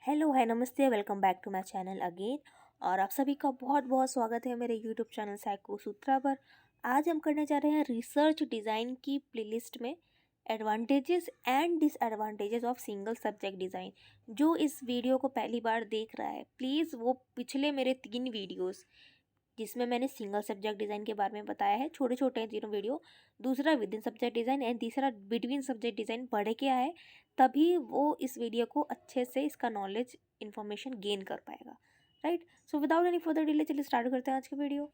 Hello, hi, नमस्ते, welcome back to my channel again. और आप सभी का बहुत बहुत स्वागत है मेरे यूट्यूब चैनल साइको सूत्रा पर। आज हम करने जा रहे हैं रिसर्च डिज़ाइन की प्लेलिस्ट में advantages and disadvantages of single subject design. जो इस वीडियो को पहली बार देख रहा है, प्लीज़ वो पिछले मेरे 3 वीडियोस जिसमें मैंने सिंगल सब्जेक्ट डिज़ाइन के बारे में बताया है, छोटे छोटे हैं तीनों वीडियो। दूसरा with in subject design and तीसरा बिटवीन सब्जेक्ट डिज़ाइन पढ़ के आए, तभी वो इस वीडियो को अच्छे से इसका नॉलेज इन्फॉर्मेशन गेन कर पाएगा। Right, so without any further delay चलिए स्टार्ट करते हैं आज की video.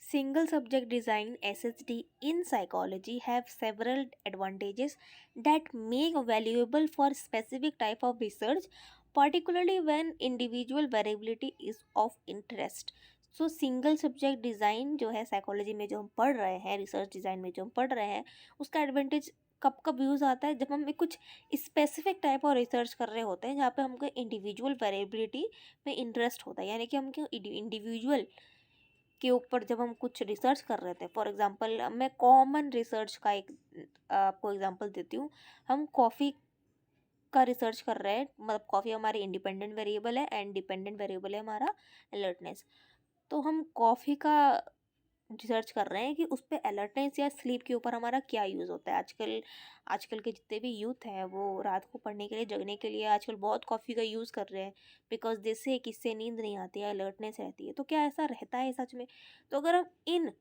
Single subject design SSD in psychology have several advantages that make valuable for specific type of research, particularly when individual variability is of interest. So single subject design जो है psychology में जो हम पढ़ रहे हैं, रिसर्च डिज़ाइन में जो हम पढ़ रहे हैं, उसका एडवांटेज कब कब यूज़ आता है जब हम कुछ स्पेसिफिक टाइप ऑफ रिसर्च कर रहे होते हैं जहाँ पे हमको इंडिविजुअल वेरिएबिलिटी में इंटरेस्ट होता है, यानी कि हमको इंडिविजुअल के ऊपर जब हम कुछ रिसर्च कर रहे थे। फॉर एग्जांपल मैं कॉमन रिसर्च का एक आपको एग्जांपल देती हूँ। हम कॉफ़ी का रिसर्च कर रहे हैं, मतलब कॉफ़ी हमारी इंडिपेंडेंट वेरिएबल है एंड डिपेंडेंट वेरिएबल है हमारा अलर्टनेस। तो हम कॉफ़ी का रिसर्च कर रहे हैं कि उस पे अलर्टनेस या स्लीप के ऊपर हमारा क्या यूज़ होता है। आजकल आजकल के जितने भी यूथ हैं वो रात को पढ़ने के लिए, जगने के लिए आजकल बहुत कॉफ़ी का यूज़ कर रहे हैं, बिकॉज जिससे किससे नींद नहीं आती है, अलर्टनेस रहती है। तो क्या ऐसा रहता है सच में? तो अगर हम इन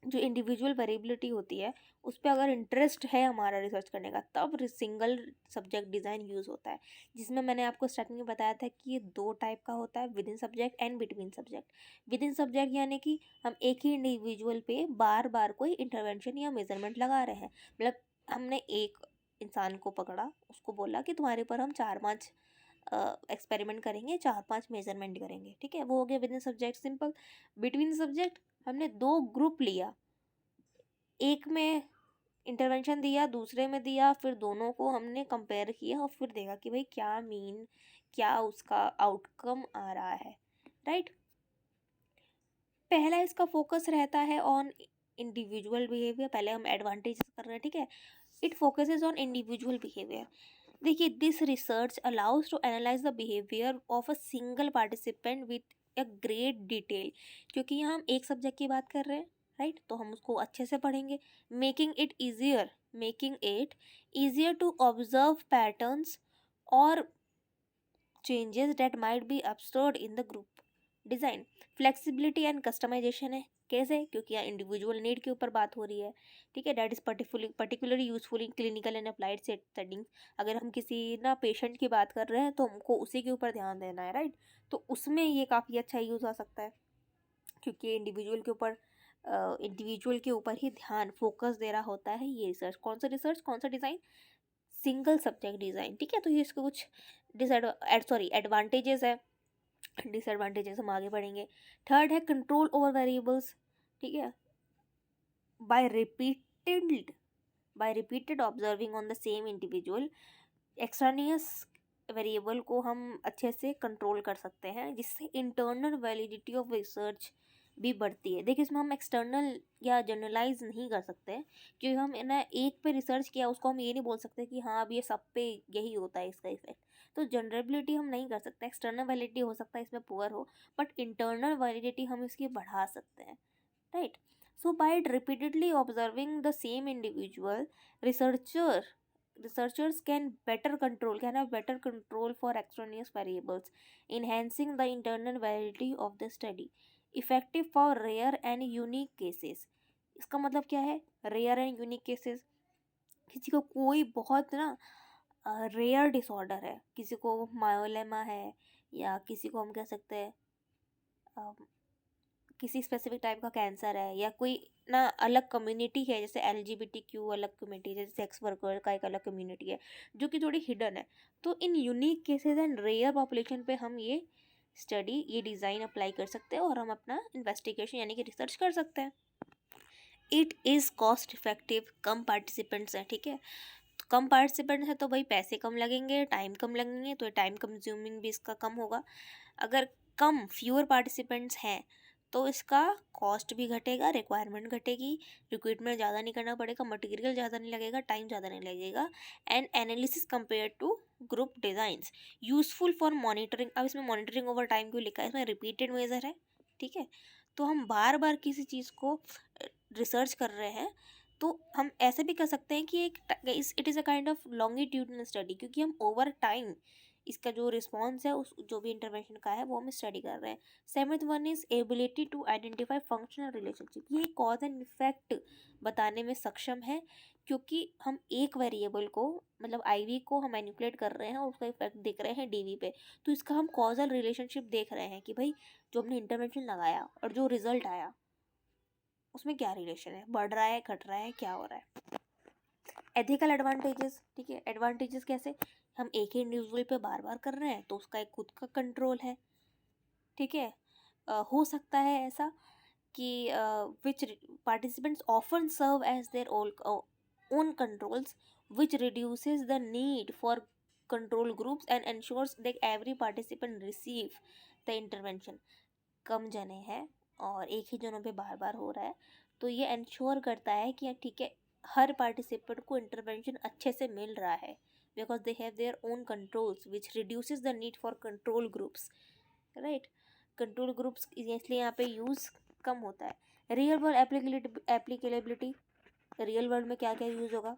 जो इंडिविजुअल वेरिएबिलिटी होती है उस पे अगर इंटरेस्ट है हमारा रिसर्च करने का, तब सिंगल सब्जेक्ट डिज़ाइन यूज़ होता है, जिसमें मैंने आपको स्टार्टिंग में बताया था कि ये 2 टाइप का होता है, with in subject and between subject. With in subject यानी कि हम एक ही इंडिविजुअल पे बार बार कोई इंटरवेंशन या मेजरमेंट लगा रहे हैं। मतलब हमने एक इंसान को पकड़ा, उसको बोला कि तुम्हारे ऊपर हम 4-5 एक्सपेरिमेंट करेंगे, 4-5 मेजरमेंट करेंगे, ठीक है, वो हो गया with in subject, simple. Between subject हमने 2 ग्रुप लिया, एक में इंटरवेंशन दिया, दूसरे में दिया, फिर दोनों को हमने कंपेयर किया और फिर देखा कि भाई क्या उसका आउटकम आ रहा है। राइट, पहला इसका फोकस रहता है ऑन इंडिविजुअल बिहेवियर। पहले हम एडवांटेज कर रहे हैं, ठीक है। It focuses on individual behaviour. देखिए, this research allows to analyse the behaviour of a single participant with a great detail. क्योंकि यहाँ हम एक सब्जेक्ट की बात कर रहे हैं, राइट, तो हम उसको अच्छे से पढ़ेंगे। Making it easier to observe patterns और changes that might be observed in the group design. Flexibility and customisation है। कैसे? क्योंकि यहाँ इंडिविजुअल नीड के ऊपर बात हो रही है, ठीक है। That is particularly useful in clinical and applied settings. अगर हम किसी ना पेशेंट की बात कर रहे हैं तो हमको उसी के ऊपर ध्यान देना है, राइट। तो उसमें ये काफ़ी अच्छा यूज़ आ सकता है, क्योंकि इंडिविजुअल के ऊपर ही ध्यान फोकस दे रहा होता है ये रिसर्च। कौन सा डिज़ाइन? सिंगल सब्जेक्ट डिज़ाइन, ठीक है। तो ये इसके कुछ एडवांटेजेस है। डिसएडवांटेजेस हम आगे बढ़ेंगे। थर्ड है कंट्रोल ओवर वेरिएबल्स, ठीक है। By repeated by repeated observing on the same individual, extraneous variable को हम अच्छे से कंट्रोल कर सकते हैं, जिससे इंटरनल वैलिडिटी ऑफ रिसर्च भी बढ़ती है। देखिए, इसमें हम एक्सटर्नल या जनरलाइज नहीं कर सकते, क्योंकि हम ना एक पे रिसर्च किया उसको हम ये नहीं बोल सकते कि हाँ अब ये सब पे यही होता है इसका इफेक्ट। तो जनरेबिलिटी हम नहीं कर सकते। एक्सटर्नल वैलिडिटी हो सकता है इसमें पुअर हो, बट इंटरनल वैलिडिटी हम इसकी बढ़ा सकते हैं, right. So by repeatedly observing the same individual, researchers can have better control for extraneous variables, enhancing the internal validity of the study. Effective for rare and unique cases. इसका मतलब क्या है? Rare and unique cases, किसी को कोई बहुत ना rare disorder है, किसी को मायोलेमा है, या किसी को हम कह सकते हैं किसी स्पेसिफिक टाइप का कैंसर है, या कोई ना अलग कम्युनिटी है, जैसे LGBTQ अलग कम्युनिटी है, जैसे सेक्स वर्कर का एक अलग कम्युनिटी है जो कि थोड़ी हिडन है। तो in unique cases and rare population पे हम ये डिज़ाइन अप्लाई कर सकते हैं और हम अपना इन्वेस्टिगेशन यानी कि रिसर्च कर सकते हैं। It is cost effective, come participants हैं, ठीक है। तो कम पार्टिसिपेंट्स है तो भाई पैसे कम लगेंगे, टाइम कम लगेंगे, तो टाइम कंज्यूमिंग भी इसका कम होगा। अगर फ्यूअर पार्टिसिपेंट्स हैं तो इसका कॉस्ट भी घटेगा, रिक्वायरमेंट घटेगी, रिक्रूटमेंट ज़्यादा नहीं करना पड़ेगा, मटेरियल ज़्यादा नहीं लगेगा, टाइम ज़्यादा नहीं लगेगा, and analysis compare to group designs useful for monitoring. अब इसमें मॉनिटरिंग ओवर टाइम क्यों लिखा है, इसमें रिपीटेड मेजर है, ठीक है। तो हम बार बार किसी चीज़ को रिसर्च कर रहे हैं, तो हम ऐसे भी कर सकते हैं कि एक it is a kind of longitudinal study, क्योंकि हम ओवर टाइम इसका जो रिस्पॉन्स है उस जो भी इंटरवेंशन का है वो हम स्टडी कर रहे हैं। Seventh one is ability to identify functional relationship. ये कॉज एंड इफेक्ट बताने में सक्षम है, क्योंकि हम एक वेरिएबल को मतलब आईवी को हम मैनिपुलेट कर रहे हैं और उसका इफेक्ट देख रहे हैं डीवी पे, तो इसका हम कॉजल रिलेशनशिप देख रहे हैं कि भाई जो हमने इंटरवेंशन लगाया और जो रिजल्ट आया उसमें क्या रिलेशन है, बढ़ रहा है, घट रहा है, क्या हो रहा है। एथिकल एडवांटेजेस, ठीक है, एडवांटेजेस कैसे, हम एक ही इंडिविजुअल पे बार बार कर रहे हैं तो उसका एक खुद का कंट्रोल है, ठीक है। हो सकता है ऐसा कि which participants often serve as their own controls which reduces the need for control groups and ensures that every participant receive the intervention. कम जने हैं और एक ही जनों पे बार बार हो रहा है, तो ये इंश्योर करता है कि ठीक है हर पार्टिसिपेंट को इंटरवेंशन अच्छे से मिल रहा है, because they have their own controls which reduces the need for control groups, right. Control groups इसलिए यहाँ पे यूज़ कम होता है। Real world applicability, real world में क्या क्या यूज़ होगा,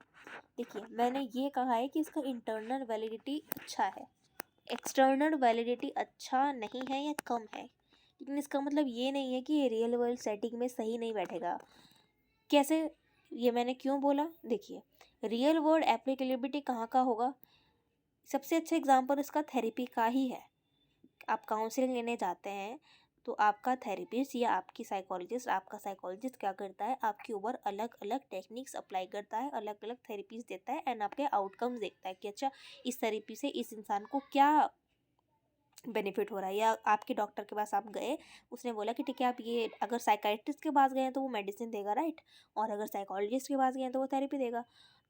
देखिए मैंने ये कहा है कि इसका इंटरनल वैलिडिटी अच्छा है, एक्सटर्नल वैलिडिटी अच्छा नहीं है या कम है, लेकिन इसका मतलब ये नहीं है कि ये रियल वर्ल्ड सेटिंग में सही नहीं बैठेगा। कैसे, ये मैंने क्यों बोला, देखिए रियल वर्ल्ड एप्लीकेबिलिटी कहाँ का होगा, सबसे अच्छा एग्जांपल इसका थेरेपी का ही है। आप काउंसलिंग लेने जाते हैं तो आपका थेरेपिस्ट या आपका साइकोलॉजिस्ट क्या करता है, आपके ऊपर अलग अलग टेक्निक्स अप्लाई करता है, अलग अलग थेरेपीज देता है एंड आपके आउटकम्स देखता है कि अच्छा इस थेरेपी से इस इंसान को क्या बेनिफिट हो रहा है। या आपके डॉक्टर के पास आप गए, उसने बोला कि ठीक है आप ये, अगर साइकाइट्रिस्ट के पास गए हैं तो वो मेडिसिन देगा, राइट, और अगर साइकोलॉजिस्ट के पास गए हैं तो वो थेरेपी देगा।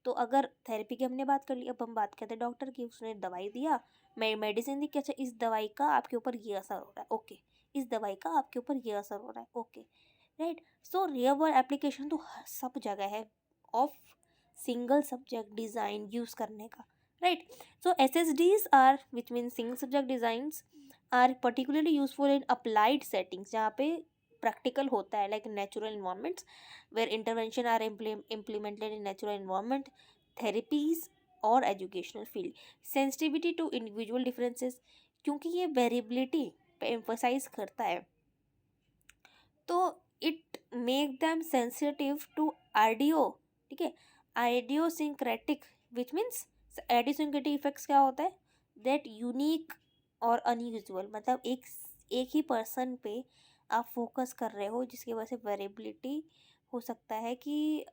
तो अगर थेरेपी की हमने बात कर ली, अब हम बात करते हैं डॉक्टर की, उसने दवाई दिया, मेडिसिन दी कि अच्छा इस दवाई का आपके ऊपर ये असर हो रहा है, ओके, इस दवाई का आपके ऊपर ये असर हो रहा है, okay, right. So real world application तो सब जगह है of single subject design use करने का, right? So SSDs are, which means single subject designs, are particularly useful in applied settings जहाँ पे practical होता है, like natural environments where intervention are implemented in natural environment, therapies और educational field. Sensitivity to individual differences, क्योंकि ये variability पे emphasize करता है, तो it make them sensitive to RDO, ठीक है, idiosyncratic, which means idiosyncratic effects क्या होता है, दैट यूनिक और अनयूजुअल, मतलब एक ही पर्सन पे आप फोकस कर रहे हो जिसकी वजह से वेरिएबिलिटी हो सकता है कि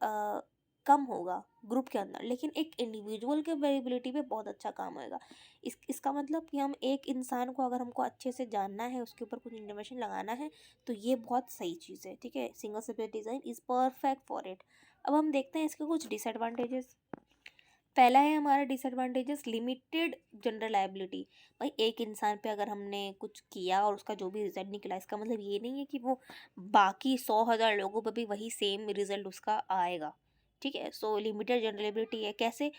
कम होगा ग्रुप के अंदर, लेकिन एक इंडिविजुअल के वेरिएबिलिटी पे बहुत अच्छा काम होएगा। इसका मतलब कि हम एक इंसान को अगर हमको अच्छे से जानना है, उसके ऊपर कुछ इंफॉर्मेशन लगाना है, तो ये बहुत सही चीज़ है, ठीक है। Single subject design is perfect for it. अब हम देखते हैं इसके कुछ डिसएडवांटेजेस। पहला है हमारा डिसएडवांटेजेस, लिमिटेड जनरलाइबिलिटी। भाई एक इंसान पे अगर हमने कुछ किया और उसका जो भी रिजल्ट निकला, इसका मतलब ये नहीं है कि वो बाकी 100,000 लोगों पर भी वही सेम रिजल्ट उसका आएगा, ठीक है। सो लिमिटेड जनरलेबिलिटी है कैसे,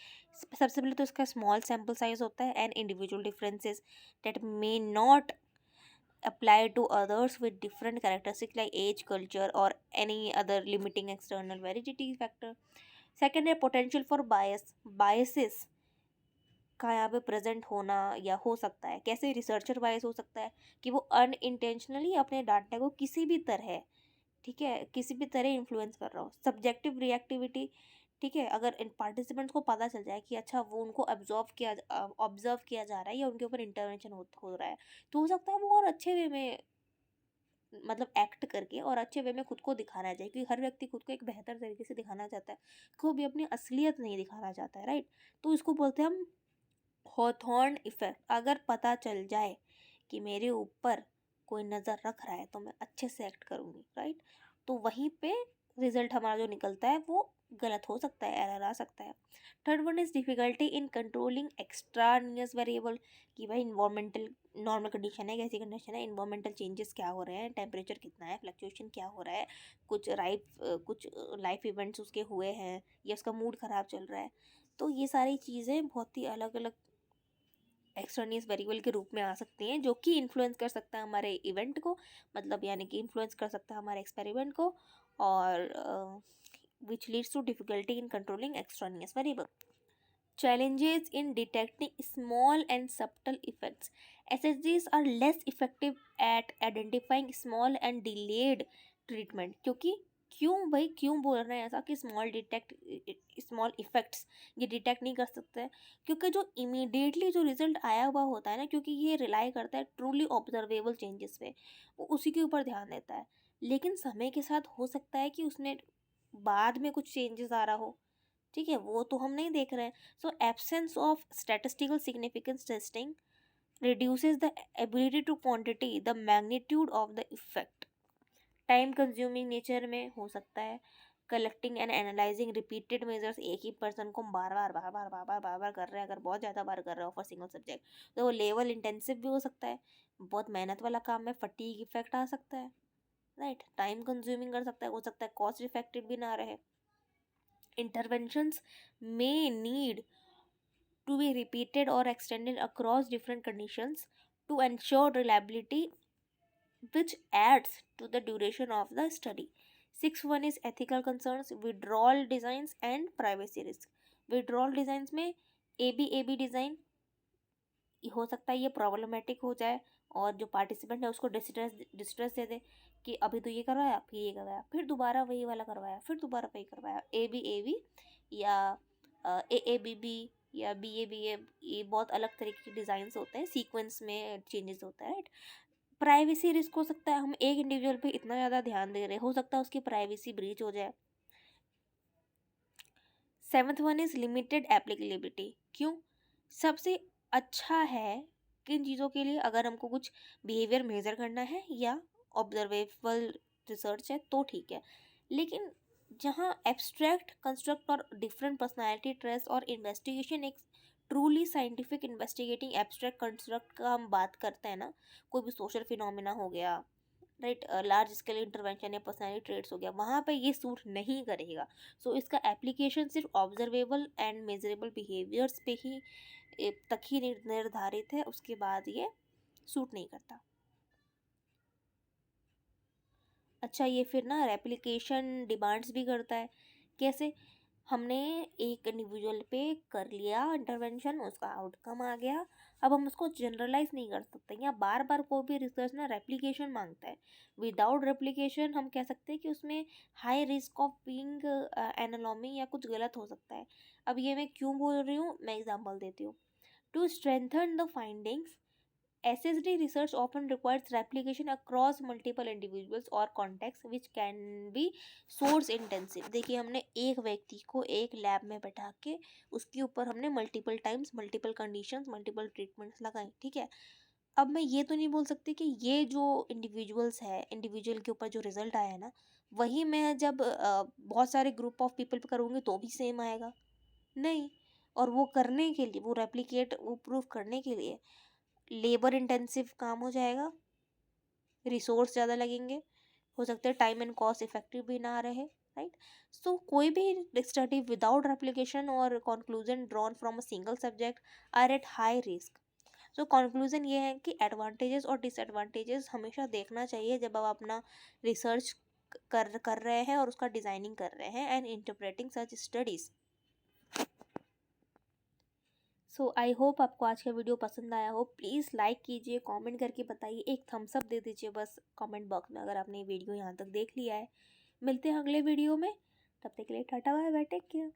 सबसे पहले तो इसका स्मॉल सैम्पल साइज होता है and individual differences that may not apply to others with different characteristics like age, culture or any other limiting external validity factor. Second है पोटेंशियल फॉर बायसेस का यहाँ पे प्रेजेंट होना या हो सकता है। कैसे, रिसर्चर बायस हो सकता है कि वो अनइंटेंशनली अपने डाटा को किसी भी तरह, ठीक है, किसी भी तरह इन्फ्लुएंस कर रहा हो। सब्जेक्टिव रिएक्टिविटी, ठीक है, अगर इन पार्टिसिपेंट्स को पता चल जाए कि अच्छा वो उनको ऑब्जर्व किया जा रहा है या उनके ऊपर इंटरवेंशन हो रहा है, तो हो सकता है वो और अच्छे वे में मतलब एक्ट करके और अच्छे वे में खुद को दिखाना चाहिए, क्योंकि हर व्यक्ति खुद को एक बेहतर तरीके से दिखाना चाहता है, को भी अपनी असलियत नहीं दिखाना चाहता है, राइट। तो इसको बोलते हैं हम हॉथॉर्न इफेक्ट। अगर पता चल जाए कि मेरे ऊपर कोई नज़र रख रहा है तो मैं अच्छे से एक्ट करूँगी, राइट। तो वहीं पे रिजल्ट हमारा जो निकलता है वो गलत हो सकता है, एरर आ सकता है। Third one is difficulty in controlling extraneous variable, कि भाई इन्वायरमेंटल नॉर्मल कंडीशन है, कैसी कंडीशन है, इन्वायरमेंटल चेंजेस क्या हो रहे हैं, टेम्परेचर कितना है, फ्लक्चुएशन क्या हो रहा है, कुछ लाइफ इवेंट्स उसके हुए हैं या उसका मूड ख़राब चल रहा है। तो ये सारी चीज़ें बहुत ही अलग अलग एक्सट्रानियस वेरिएबल के रूप में आ सकती हैं, जो कि इन्फ्लुएंस कर सकता है हमारे इवेंट को, मतलब यानी कि इन्फ्लुएंस कर सकता है हमारे एक्सपेरिमेंट को, और which leads to difficulty in controlling extraneous variable. Challenges in detecting small and subtle effects. SSGs are less effective at identifying small and delayed treatment. क्योंकि क्यों भाई, क्यों बोल रहे हैं ऐसा कि स्मॉल इफेक्ट्स ये डिटेक्ट नहीं कर सकते हैं? क्योंकि जो इमीडिएटली जो रिजल्ट आया हुआ होता है ना, क्योंकि ये रिलाई करता है ट्रूली ऑब्जर्वेबल चेंजेस पे, वो उसी के ऊपर ध्यान देता है. लेकिन समय के साथ हो सकता है कि उसमें बाद में कुछ चेंजेस आ रहा हो, ठीक है, वो तो हम नहीं देख रहे हैं. So absence of statistical significance testing reduces the ability to quantity the magnitude of the effect. Time consuming nature में हो सकता है. Collecting and analysing repeated measures, एक ही पर्सन को बार बार बार बार बार बार बार बार कर रहे हैं, अगर बहुत ज़्यादा बार कर रहे हो फॉर सिंगल सब्जेक्ट, तो वो लेवल इंटेंसिव भी हो सकता है, बहुत मेहनत वाला काम है, फटीग इफेक्ट आ सकता है, राइट. टाइम कंज्यूमिंग कर सकता है, हो सकता है कॉस्ट इफेक्टिव भी ना रहे. Interventions may need to be repeated or extended across different conditions to ensure reliability, which adds to the duration of the study. Sixth one is ethical concerns, withdrawal designs and privacy risk. Withdrawal designs में AB design हो सकता है ये problematic हो जाए, और जो participant है उसको डिस्ट्रेस दे दे कि अभी तो ये करवाया, फिर ये करवाया, फिर दोबारा वही वाला करवाया, फिर दोबारा वही करवाया. ए बी या ए बी या बी ए, ये बहुत अलग तरीके के डिज़ाइंस होते हैं, सीक्वेंस में चेंजेस होता है, राइट. प्राइवेसी रिस्क हो सकता है, हम एक इंडिविजुअल पे इतना ज़्यादा ध्यान दे रहे हैं, हो सकता है उसकी प्राइवेसी ब्रीच हो जाए. Seventh one is limited applicability. क्यों? सबसे अच्छा है किन चीज़ों के लिए, अगर हमको कुछ बिहेवियर मेजर करना है या ऑब्जर्वेबल रिसर्च है तो ठीक है. लेकिन जहाँ एब्स्ट्रैक्ट कंस्ट्रक्ट और डिफरेंट पर्सनालिटी ट्रेस और इन्वेस्टिगेशन, एक truly scientific investigating abstract construct का हम बात करते हैं ना, कोई भी सोशल फिनोमिना हो गया, राइट, लार्ज स्केल इंटरवेंशन या पर्सनैलिटी ट्रेट्स हो गया, वहाँ पे ये सूट नहीं करेगा. सो इसका एप्लीकेशन सिर्फ ऑब्जर्वेबल एंड मेजरेबल बिहेवियर्स पे ही तक ही निर्धारित है, उसके बाद ये सूट नहीं करता. अच्छा, ये फिर ना रेप्लिकेशन डिमांड्स भी करता है. कैसे? हमने एक इंडिविजुअल पे कर लिया इंटरवेंशन, उसका आउटकम आ गया, अब हम उसको जनरलाइज नहीं कर सकते, या बार बार कोई भी रिसर्च ना रेप्लिकेशन मांगता है. विदाउट रेप्लिकेशन हम कह सकते हैं कि उसमें हाई रिस्क ऑफ बीइंग एनालॉमी या कुछ गलत हो सकता है. अब ये मैं क्यों बोल रही हूँ, मैं एग्जांपल देती हूँ. To strengthen the findings, SSD research often requires replication across multiple individuals or contexts which can be source intensive. देखिए, हमने एक व्यक्ति को एक लैब में बैठा के उसके ऊपर हमने multiple times multiple conditions multiple treatments लगाए, ठीक है. अब मैं ये तो नहीं बोल सकती कि ये जो इंडिविजुअल के ऊपर जो रिजल्ट आया है ना, वही मैं जब बहुत सारे ग्रुप ऑफ पीपल पे करूँगी तो भी सेम आएगा. नहीं. और वो करने के लिए, वो रेप्लिकेट, वो प्रूफ करने के लिए लेबर इंटेंसिव काम हो जाएगा, रिसोर्स ज़्यादा लगेंगे, हो सकता है टाइम एंड कॉस्ट इफेक्टिव भी ना रहे, राइट. सो कोई भी स्टडी विदाउट रेप्लिकेशन और conclusion drawn from a single subject are at high risk. So conclusion ये है कि एडवांटेजेस और डिसएडवांटेजेस हमेशा देखना चाहिए जब आप अपना रिसर्च कर रहे हैं और उसका डिज़ाइनिंग कर रहे हैं and interpreting such studies. So I hope आपको आज का वीडियो पसंद आया हो. प्लीज़ लाइक कीजिए, कमेंट करके बताइए, एक थम्स अप दे दीजिए बस कमेंट बॉक्स में अगर आपने वीडियो यहाँ तक देख लिया है. मिलते हैं अगले वीडियो में, तब तक के लिए tata bye bye, take care.